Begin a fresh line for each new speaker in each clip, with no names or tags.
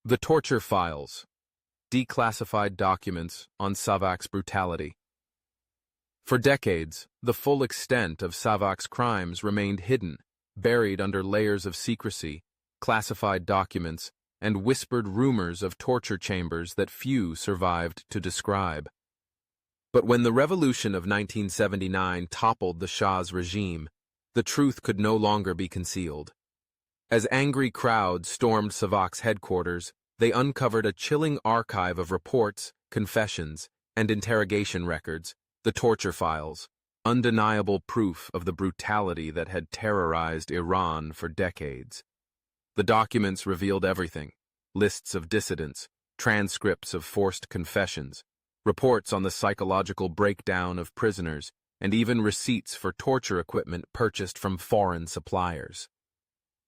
The Torture Files. Declassified documents on SAVAK's brutality. For decades, the full extent of SAVAK's crimes remained hidden, buried under layers of secrecy, classified documents, and whispered rumors of torture chambers that few survived to describe. But when the revolution of 1979 toppled the Shah's regime, the truth could no longer be concealed. As angry crowds stormed SAVAK's headquarters, they uncovered a chilling archive of reports, confessions, and interrogation records, the torture files, undeniable proof of the brutality that had terrorized Iran for decades. The documents revealed everything: lists of dissidents, transcripts of forced confessions, reports on the psychological breakdown of prisoners, and even receipts for torture equipment purchased from foreign suppliers.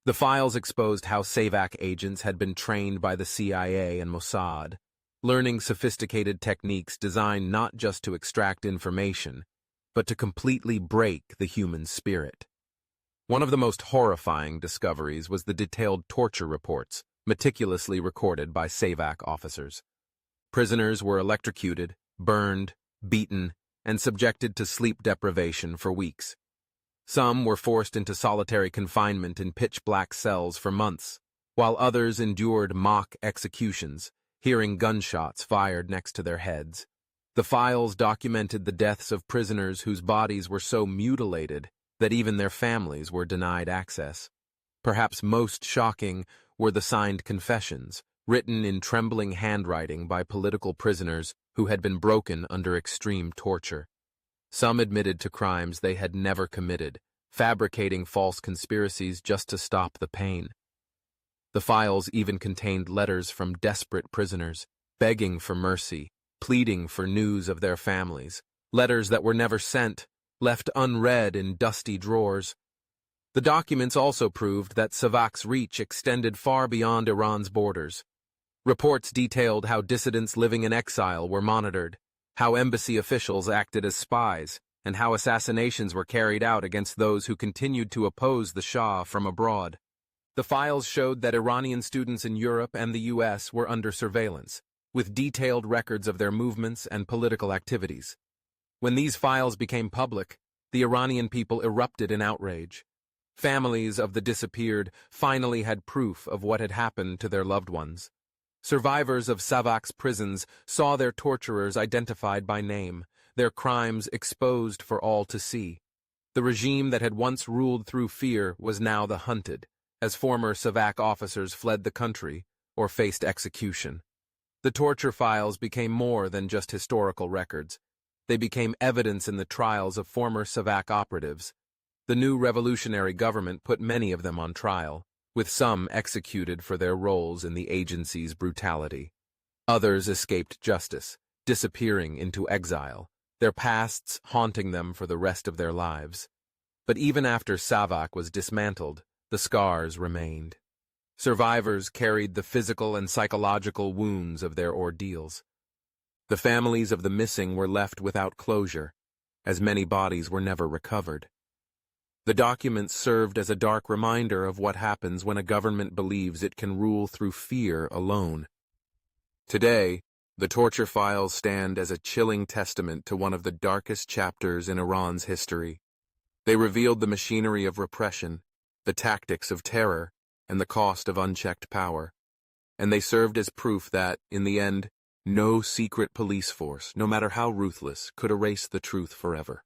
The files exposed how SAVAK agents had been trained by the CIA and Mossad, learning sophisticated techniques designed not just to extract information, but to completely break the human spirit. One of the most horrifying discoveries was the detailed torture reports, meticulously recorded by SAVAK officers. Prisoners were electrocuted, burned, beaten, and subjected to sleep deprivation for weeks. Some were forced into solitary confinement in pitch-black cells for months, while others endured mock executions, hearing gunshots fired next to their heads. The files documented the deaths of prisoners whose bodies were so mutilated that even their families were denied access. Perhaps most shocking were the signed confessions, written in trembling handwriting by political prisoners who had been broken under extreme torture. Some admitted to crimes they had never committed, fabricating false conspiracies just to stop the pain. The files even contained letters from desperate prisoners, begging for mercy, pleading for news of their families, letters that were never sent, left unread in dusty drawers. The documents also proved that SAVAK's reach extended far beyond Iran's borders. Reports detailed how dissidents living in exile were monitored, how embassy officials acted as spies, and how assassinations were carried out against those who continued to oppose the Shah from abroad. The files showed that Iranian students in Europe and the US were under surveillance, with detailed records of their movements and political activities. When these files became public, the Iranian people erupted in outrage. Families of the disappeared finally had proof of what had happened to their loved ones. Survivors of SAVAK's prisons saw their torturers identified by name, their crimes exposed for all to see. The regime that had once ruled through fear was now the hunted, as former SAVAK officers fled the country or faced execution. The torture files became more than just historical records. They became evidence in the trials of former SAVAK operatives. The new revolutionary government put many of them on trial, with some executed for their roles in the agency's brutality. Others escaped justice, disappearing into exile, their pasts haunting them for the rest of their lives. But even after SAVAK was dismantled, the scars remained. Survivors carried the physical and psychological wounds of their ordeals. The families of the missing were left without closure, as many bodies were never recovered. The documents served as a dark reminder of what happens when a government believes it can rule through fear alone. Today, the torture files stand as a chilling testament to one of the darkest chapters in Iran's history. They revealed the machinery of repression, the tactics of terror, and the cost of unchecked power. And they served as proof that, in the end, no secret police force, no matter how ruthless, could erase the truth forever.